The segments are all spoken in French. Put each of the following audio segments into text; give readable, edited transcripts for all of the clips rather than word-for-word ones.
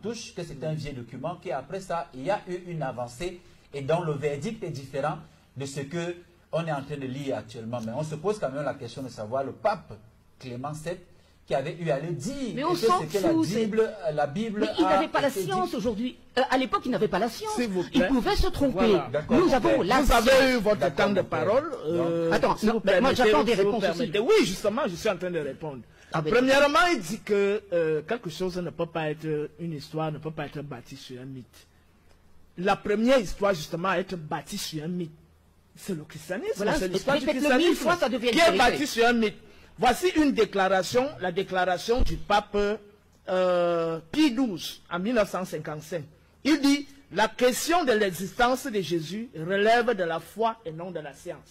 touche, que c'est un vieux document, qu'après ça, il y a eu une avancée et dont le verdict est différent de ce qu'on est en train de lire actuellement. Mais on se pose quand même la question de savoir le pape Clément VII qui avait eu à le dire. Mais on s'en fout. La Bible mais il n'avait pas la science aujourd'hui. À l'époque, il n'avait pas la science. Il pouvait se tromper. Voilà. Nous avons la science. Vous avez eu votre temps de parole. Attends, moi j'attends des réponses aussi. Oui, justement, je suis en train de répondre. Premièrement, il dit que quelque chose ne peut pas être, une histoire ne peut pas être bâtie sur un mythe. La première histoire, justement, à être bâtie sur un mythe, c'est le christianisme. Voilà, c'est l'histoire du christianisme 1000 fois, ça devient qui est bâtie sur un mythe. Voici une déclaration, la déclaration du pape Pie XII en 1955. Il dit, la question de l'existence de Jésus relève de la foi et non de la science.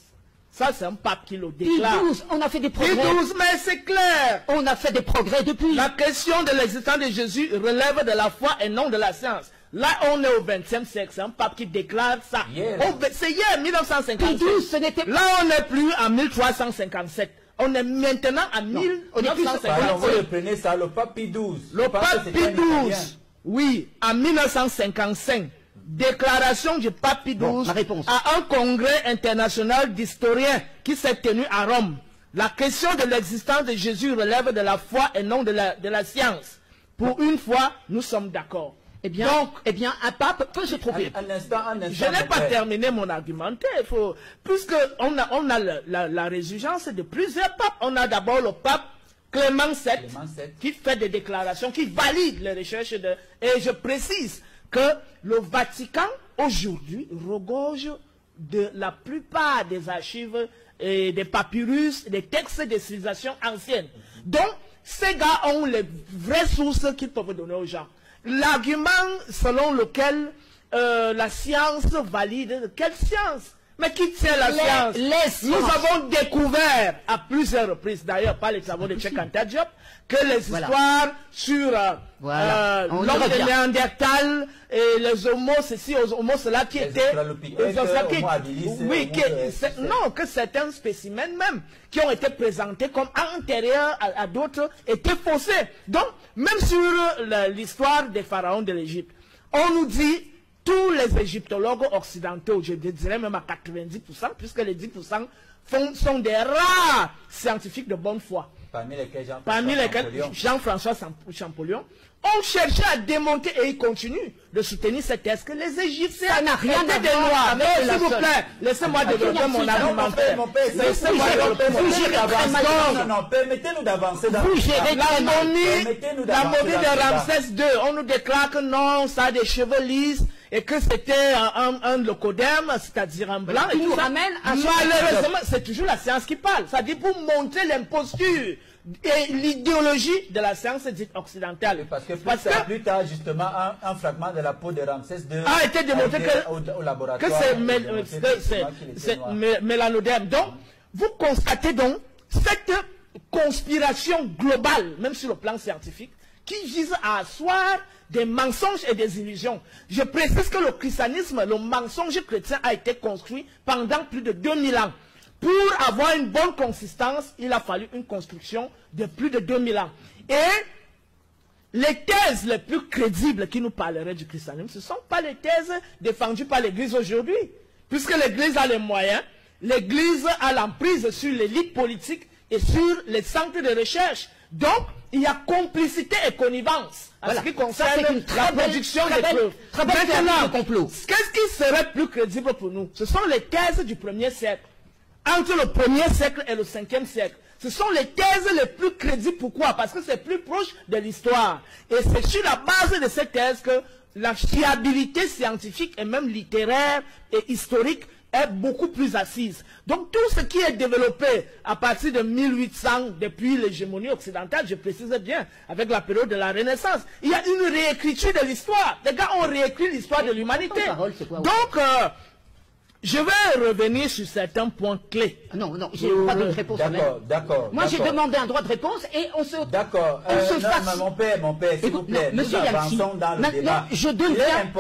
Ça, c'est un pape qui le déclare. Pie XII, on a fait des progrès. Pie XII, mais c'est clair. On a fait des progrès depuis. La question de l'existence de Jésus relève de la foi et non de la science. Là, on est au XXe siècle. C'est un pape qui déclare ça. C'est hier, 1957. Pie XII, ce n'était pas... Là, on n'est plus en 1357. On est maintenant en 1957. Vous reprenez ça, le pape Pie XII. Le pape Pie XII, oui, en 1955. Déclaration du pape Pie XII à un congrès international d'historiens qui s'est tenu à Rome. La question de l'existence de Jésus relève de la foi et non de la science. Pour une fois, nous sommes d'accord. Eh bien, un pape peut se tromper. Un instant, je n'ai pas terminé mon argumentaire. Puisqu'on a la résurgence de plusieurs papes. On a d'abord le pape Clément VII qui fait des déclarations, qui valide les recherches de... Et je précise que le Vatican, aujourd'hui, regorge de la plupart des archives et des papyrus, des textes des civilisations anciennes. Donc, ces gars ont les vraies sources qu'ils peuvent donner aux gens. L'argument selon lequel la science valide, quelle science? Mais qui tient la science? Nous avons découvert à plusieurs reprises, d'ailleurs par les travaux de Cheikh Anta Diop, que les histoires sur l'homme de Néandertal et les homos, ceci, homos, cela qui étaient... que certains spécimens même, qui ont été présentés comme antérieurs à d'autres, étaient faussés. Donc, même sur l'histoire des pharaons de l'Égypte, on nous dit... Tous les égyptologues occidentaux, je dirais même à 90%, puisque les 10% sont des rares scientifiques de bonne foi. Parmi lesquels Jean-François Champollion, ont cherché à démonter et ils continuent de soutenir cette thèse que les Égyptiens n'a rien à des Noirs. Mais s'il vous plaît, laissez-moi développer mon argumentaire. Laissez-moi développer mon argumentaire. Non, permettez-nous d'avancer. La momie de Ramsès II, on nous déclare que non, ça a des cheveux lisses et que c'était un leucodème, c'est-à-dire un blanc. Et nous ramène à malheureusement, c'est toujours la science qui parle. Ça dit pour montrer l'imposture et l'idéologie de la science dite occidentale. Parce que plus tard, justement, un fragment de la peau de Ramsès II a été démontré au laboratoire que c'est mélanodème. Donc, vous constatez donc cette conspiration globale, même sur le plan scientifique, qui vise à asseoir des mensonges et des illusions. Je précise que le christianisme, le mensonge chrétien a été construit pendant plus de 2000 ans. Pour avoir une bonne consistance, il a fallu une construction de plus de 2000 ans. Et les thèses les plus crédibles qui nous parleraient du christianisme, ce ne sont pas les thèses défendues par l'Église aujourd'hui. Puisque l'Église a les moyens, l'Église a l'emprise sur l'élite politique et sur les centres de recherche. Donc, il y a complicité et connivence en ce qui concerne la production des preuves. Maintenant, qu'est-ce qui serait plus crédible pour nous? Ce sont les thèses du 1er siècle. Entre le 1er siècle et le 5e siècle. Ce sont les thèses les plus crédibles. Pourquoi? Parce que c'est plus proche de l'histoire. Et c'est sur la base de ces thèses que la fiabilité scientifique et même littéraire et historique est beaucoup plus assise. Donc tout ce qui est développé à partir de 1800, depuis l'hégémonie occidentale, je précise bien, avec la période de la Renaissance, il y a une réécriture de l'histoire. Les gars ont réécrit l'histoire de l'humanité. Donc, je vais revenir sur certains points clés. Non, j'ai pas de réponse. D'accord. Moi, j'ai demandé un droit de réponse et on se... D'accord. Mon père, s'il vous plaît. Monsieur nous avançons dans le débat. Je deviens...